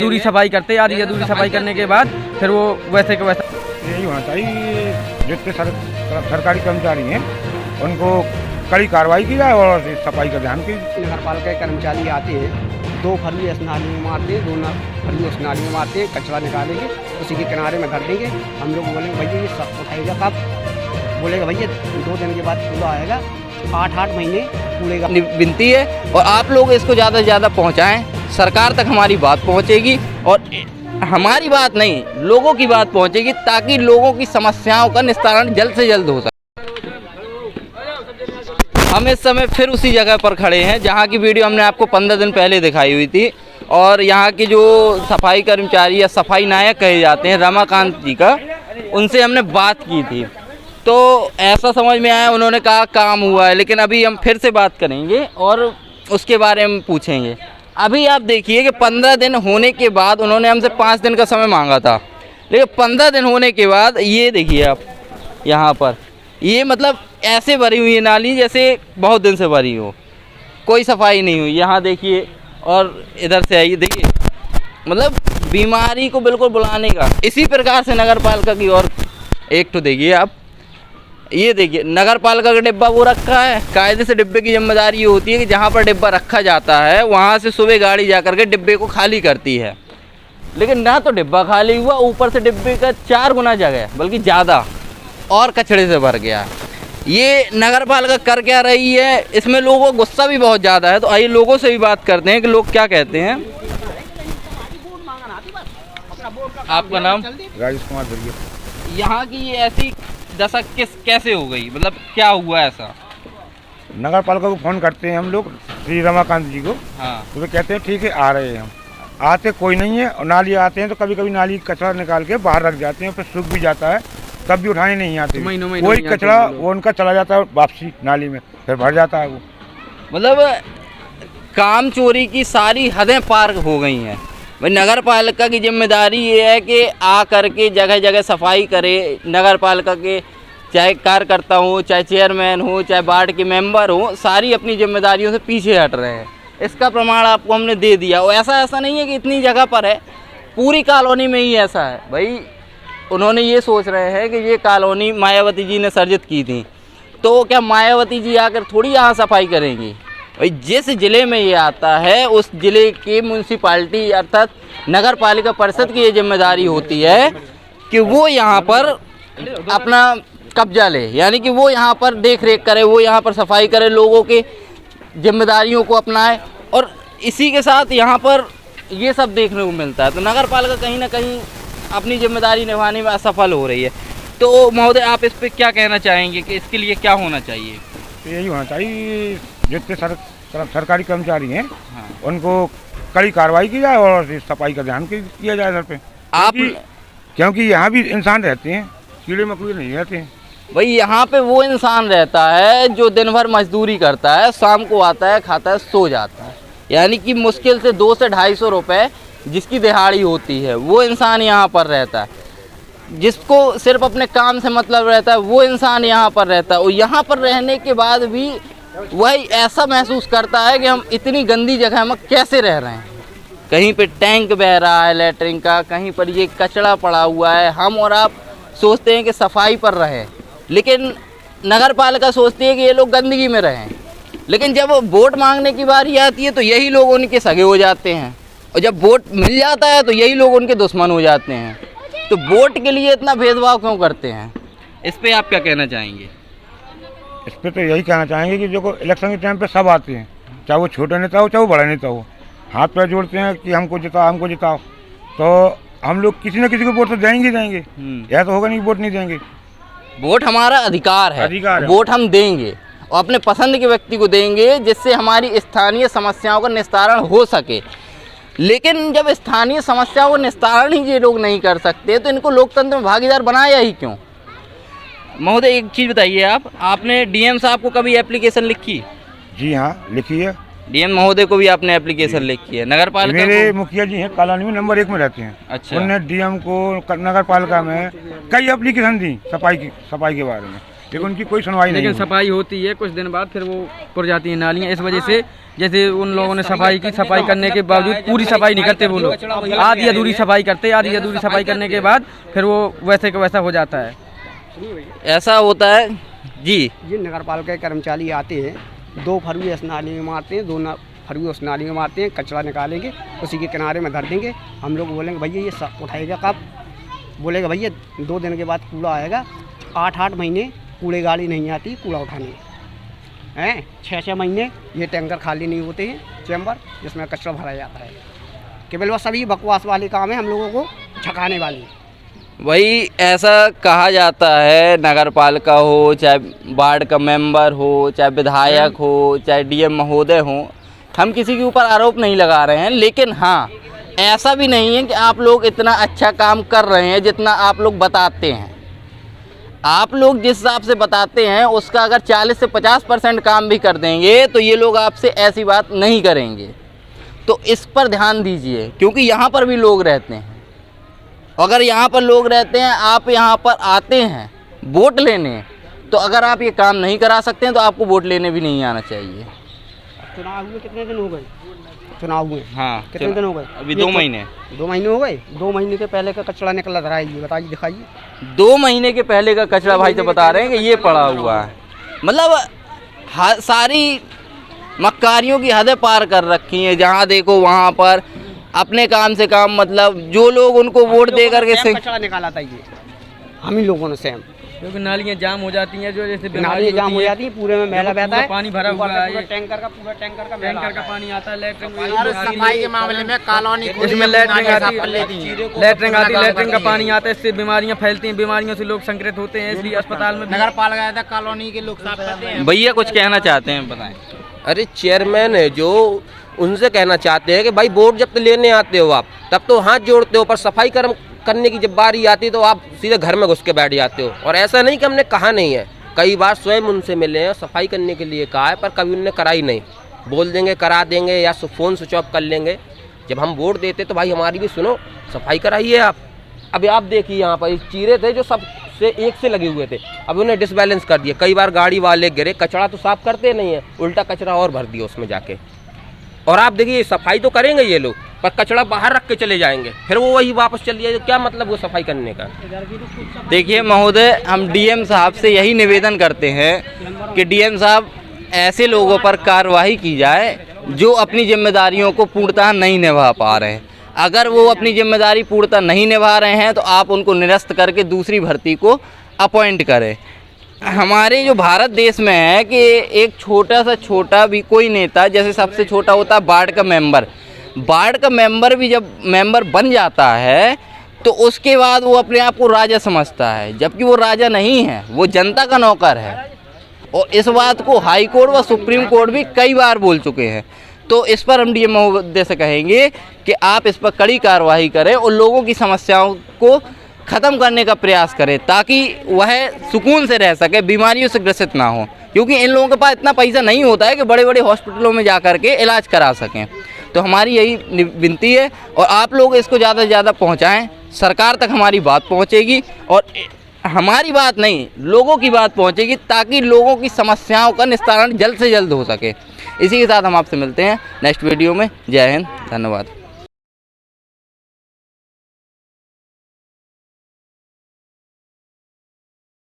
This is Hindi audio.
दूरी सफाई करते आ रही है। दूरी सफाई करने के बाद फिर वो वैसे के वैसा यही होना चाहिए, जितने सरकारी कर्मचारी हैं उनको कड़ी कार्रवाई की जाए और सफाई का ध्यान की। नगर पालिका के कर्मचारी आते हैं, 2 फरली उस नाली में मारते हैं, 2 फरली उस नाली में मारते हैं, कचरा निकालेंगे, उसी के किनारे में कर देंगे। हम लोग बोलेंगे भैया ये सब उठाएगा कब? बोलेगा भैया 2 दिन के बाद कूड़ा आएगा, 8 महीने कूड़ेगा। विनती है और आप लोग इसको ज़्यादा से ज़्यादा पहुँचाएँ, सरकार तक हमारी बात पहुँचेगी और हमारी बात नहीं लोगों की बात पहुँचेगी, ताकि लोगों की समस्याओं का निस्तारण जल्द से जल्द हो सके। हम इस समय फिर उसी जगह पर खड़े हैं जहाँ की वीडियो हमने आपको 15 दिन पहले दिखाई हुई थी, और यहाँ की जो सफाई कर्मचारी या सफाई नायक कहे जाते हैं रमाकांत जी का, उनसे हमने बात की थी तो ऐसा समझ में आया, उन्होंने कहा काम हुआ है। लेकिन अभी हम फिर से बात करेंगे और उसके बारे में पूछेंगे। अभी आप देखिए कि 15 दिन होने के बाद उन्होंने हमसे 5 दिन का समय मांगा था, लेकिन 15 दिन होने के बाद ये देखिए आप यहाँ पर ये मतलब ऐसे भरी हुई है नाली जैसे बहुत दिन से भरी हो, कोई सफाई नहीं हुई। यहाँ देखिए और इधर से आइए, देखिए मतलब बीमारी को बिल्कुल बुलाने का। इसी प्रकार से नगर पालिका की और एक तो देखिए आप, ये देखिए नगर पालिका का डिब्बा वो रखा है। कायदे से डिब्बे की जिम्मेदारी ये होती है कि जहाँ पर डिब्बा रखा जाता है वहाँ से सुबह गाड़ी जा कर के डिब्बे को खाली करती है, लेकिन ना तो डिब्बा खाली हुआ, ऊपर से डिब्बे का 4 गुना जगह बल्कि ज़्यादा और कचड़े से भर गया। ये नगर पालिका कर क्या रही है, इसमें लोगों को गुस्सा भी बहुत ज़्यादा है। तो आइए लोगों से भी बात करते हैं कि लोग क्या कहते हैं। आपका नाम? राजेश कुमार भैया। यहाँ की ये ऐसी दशा कैसे हो गई, मतलब क्या हुआ ऐसा? नगर पालिका को फ़ोन करते हैं हम लोग, श्री रमाकांत जी को। हाँ। तो वे कहते हैं ठीक है आ रहे हैं हम। आते कोई नहीं है और नाली आते हैं तो कभी कभी नाली कचरा निकाल के बाहर रख जाते हैं, फिर सूख भी जाता है, तब भी उठाने नहीं आते। कोई कचरा वो उनका चला जाता है वापसी नाली में, फिर भर जाता है वो। मतलब काम चोरी की सारी हदें पार हो गई हैं। भाई नगर पालिका की जिम्मेदारी ये है कि आ करके जगह जगह सफाई करे। नगर पालिका के चाहे कार्यकर्ता हो, चाहे चेयरमैन हो, चाहे वार्ड के मेंबर हो, सारी अपनी जिम्मेदारियों से पीछे हट रहे हैं। इसका प्रमाण आपको हमने दे दिया। और ऐसा नहीं है कि इतनी जगह पर है, पूरी कॉलोनी में ही ऐसा है। भाई उन्होंने ये सोच रहे हैं कि ये कॉलोनी मायावती जी ने सर्जित की थी, तो क्या मायावती जी आकर थोड़ी यहाँ सफाई करेंगी? भाई जिस ज़िले में ये आता है उस ज़िले की म्यूनसिपाल्टी अर्थात नगर पालिका परिषद की ये जिम्मेदारी होती है कि वो यहाँ पर अपना कब्जा ले, यानी कि वो यहाँ पर देख रेख करे, वो यहाँ पर सफाई करे, लोगों के जिम्मेदारियों को अपनाए। और इसी के साथ यहाँ पर ये सब देखने को मिलता है। तो नगर पालिका कहीं ना कहीं अपनी जिम्मेदारी निभाने में असफल हो रही है। तो महोदय आप इस पर क्या कहना चाहेंगे कि इसके लिए क्या होना चाहिए? तो यही होना चाहिए, जितने सरकारी कर्मचारी हैं हाँ। उनको कड़ी कार्रवाई की जाए और सफाई का ध्यान किया जाए घर पे। आप क्योंकि यहाँ भी इंसान रहते हैं, कीड़े मकोड़े नहीं रहते हैं। भाई यहाँ पे वो इंसान रहता है जो दिन भर मजदूरी करता है, शाम को आता है, खाता है, सो जाता है, यानी कि मुश्किल से 200 से 250 रुपये जिसकी दिहाड़ी होती है, वो इंसान यहाँ पर रहता है। जिसको सिर्फ अपने काम से मतलब रहता है वो इंसान यहाँ पर रहता है। और यहाँ पर रहने के बाद भी वही ऐसा महसूस करता है कि हम इतनी गंदी जगह में कैसे रह रहे हैं। कहीं पे टैंक बह रहा है लैट्रिन का, कहीं पर ये कचरा पड़ा हुआ है। हम और आप सोचते हैं कि सफाई पर रहें, लेकिन नगर पालिका सोचती है कि ये लोग गंदगी में रहें। लेकिन जब वोट मांगने की बारी आती है तो यही लोग उनके सगे हो जाते हैं, और जब वोट मिल जाता है तो यही लोग उनके दुश्मन हो जाते हैं। तो वोट के लिए इतना भेदभाव क्यों करते हैं? इस पे आप क्या कहना चाहेंगे? इस पर तो यही कहना चाहेंगे कि जो इलेक्शन के टाइम पे सब आते हैं, चाहे वो छोटा नेता हो चाहे वो बड़ा नेता हो, हाथ पैर जोड़ते हैं कि हमको जिताओ। तो हम लोग किसी न किसी को वोट तो देंगे ही देंगे। ऐसा तो होगा नहीं वोट नहीं देंगे। वोट हमारा अधिकार है। वोट हम देंगे और अपने पसंद के व्यक्ति को देंगे जिससे हमारी स्थानीय समस्याओं का निस्तारण हो सके। लेकिन जब स्थानीय समस्याओं को निस्तारण ही ये लोग नहीं कर सकते तो इनको लोकतंत्र में भागीदार बनाया ही क्यों? महोदय एक चीज़ बताइए, आपने डीएम साहब को कभी एप्लीकेशन लिखी? जी हाँ लिखी है। डीएम महोदय को भी आपने एप्लीकेशन लिखी है? नगर पालिका मेरे मुखिया जी हैं कॉलोनी में नंबर 1 में रहते हैं। अच्छा। उन्होंने डीएम को नगर पालिका में कई एप्लीकेशन दी सफाई के बारे में, लेकिन उनकी कोई सुनवाई नहीं। लेकिन सफाई होती है कुछ दिन बाद फिर वो पुर जाती है नालियाँ। इस वजह से जैसे उन लोगों ने सफाई की, सफाई करने के बावजूद पूरी सफाई नहीं करते वो लोग, आधी अधूरी सफाई करते, आधी अधूरी सफाई करने के बाद फिर वो वैसे का वैसा हो जाता है। ऐसा होता है जी। ये नगर पालिका के कर्मचारी आते हैं, 2 फरुए इस नाली में मारते हैं, 2 फरुए उस नाली में मारते हैं, कचरा निकालेंगे उसी के किनारे में धर देंगे। हम लोग बोलेंगे भैया ये सब उठाएगा कब? बोलेगा भैया 2 दिन के बाद कूड़ा आएगा। 8-8 महीने कूड़े गाड़ी नहीं आती कूड़ा उठाने हैं। 6-6 महीने ये टैंकर खाली नहीं होते हैं चैम्बर जिसमें कचरा भरा जाता है। केवल वह सभी बकवास वाले काम है हम लोगों को छकाने वाले। वही ऐसा कहा जाता है, नगर पालिका हो, चाहे वार्ड का मेंबर हो, चाहे विधायक हो, चाहे डीएम महोदय हो, हम किसी के ऊपर आरोप नहीं लगा रहे हैं, लेकिन हाँ ऐसा भी नहीं है कि आप लोग इतना अच्छा काम कर रहे हैं जितना आप लोग बताते हैं। आप लोग जिस हिसाब से बताते हैं उसका अगर 40 से 50% काम भी कर देंगे तो ये लोग आपसे ऐसी बात नहीं करेंगे। तो इस पर ध्यान दीजिए, क्योंकि यहाँ पर भी लोग रहते हैं। अगर यहाँ पर लोग रहते हैं, आप यहाँ पर आते हैं वोट लेने, तो अगर आप ये काम नहीं करा सकते हैं तो आपको वोट लेने भी नहीं आना चाहिए। चुनाव हुए कितने दिन हो गए? चुनाव हुए हाँ, कितने दिन हो गए? अभी 2 महीने। 2 महीने हो गए। 2 महीने के पहले का कचरा निकला रहा है, ये बताइए, दिखाइए। 2 महीने के पहले का कचरा भाई तो बता रहे हैं कि ये पड़ा हुआ है। मतलब सारी मक्कारियों की हदें पार कर रखी हैं। जहाँ देखो वहाँ पर अपने काम से काम, मतलब जो लोग उनको वोट दे करके कचरा निकाला था ये हम ही लोगों ने सेम, क्योंकि नालियाँ जाम हो जाती हैं, जो जैसे नालियाँ जाम हो जाती हैं, पूरे में मैला बहता है, पानी भरा हुआ है, टैंकर का पानी आता है, लैट्रिन सफाई के मामले में कॉलोनी इसमें लैट्रिन आती है, लैट्रिन का पानी आता है, इससे बीमारियां फैलती हैं, बीमारियों से लोग संक्रमित होते हैं, इसलिए अस्पताल में नगर पालिका आया था, कॉलोनी के लोग साफ करते हैं। भैया कुछ कहना चाहते हैं, बताएं। अरे चेयरमैन है जो, उनसे कहना चाहते हैं कि भाई वोट जब लेने आते हो आप तब तो हाथ जोड़ते हो, पर सफाई करने की जब बारी आती है तो आप सीधे घर में घुस के बैठ जाते हो। और ऐसा नहीं कि हमने कहा नहीं है, कई बार स्वयं उनसे मिले हैं, सफाई करने के लिए कहा है, पर कभी उनने कराई नहीं। बोल देंगे करा देंगे या फ़ोन स्विच ऑफ कर लेंगे। जब हम वोट देते तो भाई हमारी भी सुनो, सफाई कराइए आप। अभी आप देखिए यहाँ पर चीरे थे जो सब से एक से लगे हुए थे, अब उन्हें डिसबैलेंस कर दिया। कई बार गाड़ी वाले गिरे, कचरा तो साफ करते नहीं है, उल्टा कचरा और भर दिया उसमें जाके। और आप देखिए सफाई तो करेंगे ये लोग, पर कचरा बाहर रख के चले जाएंगे, फिर वो वही वापस चल जाएगा। क्या मतलब वो सफाई करने का? देखिए महोदय, हम डीएम साहब से यही निवेदन करते हैं कि डीएम साहब ऐसे लोगों पर कार्रवाई की जाए जो अपनी जिम्मेदारियों को पूर्णतः नहीं निभा पा रहे हैं। अगर वो अपनी जिम्मेदारी पूर्णतः नहीं निभा रहे हैं तो आप उनको निरस्त करके दूसरी भर्ती को अपॉइंट करें। हमारे जो भारत देश में है कि एक छोटा सा छोटा भी कोई नेता, जैसे सबसे छोटा होता है वार्ड का मेंबर, वार्ड का मेंबर भी जब मेंबर बन जाता है तो उसके बाद वो अपने आप को राजा समझता है, जबकि वो राजा नहीं है, वो जनता का नौकर है। और इस बात को हाई कोर्ट व सुप्रीम कोर्ट भी कई बार बोल चुके हैं। तो इस पर हम डीएम महोदय से कहेंगे कि आप इस पर कड़ी कार्रवाई करें और लोगों की समस्याओं को ख़त्म करने का प्रयास करें, ताकि वह सुकून से रह सके, बीमारियों से ग्रसित ना हो। क्योंकि इन लोगों के पास इतना पैसा नहीं होता है कि बड़े बड़े हॉस्पिटलों में जा कर के इलाज करा सकें। तो हमारी यही विनती है, और आप लोग इसको ज़्यादा से ज़्यादा पहुँचाएँ, सरकार तक हमारी बात पहुँचेगी और हमारी बात नहीं, लोगों की बात पहुँचेगी, ताकि लोगों की समस्याओं का निस्तारण जल्द से जल्द हो सके। इसी के साथ हम आपसे मिलते हैं नेक्स्ट वीडियो में। जय हिंद, धन्यवाद।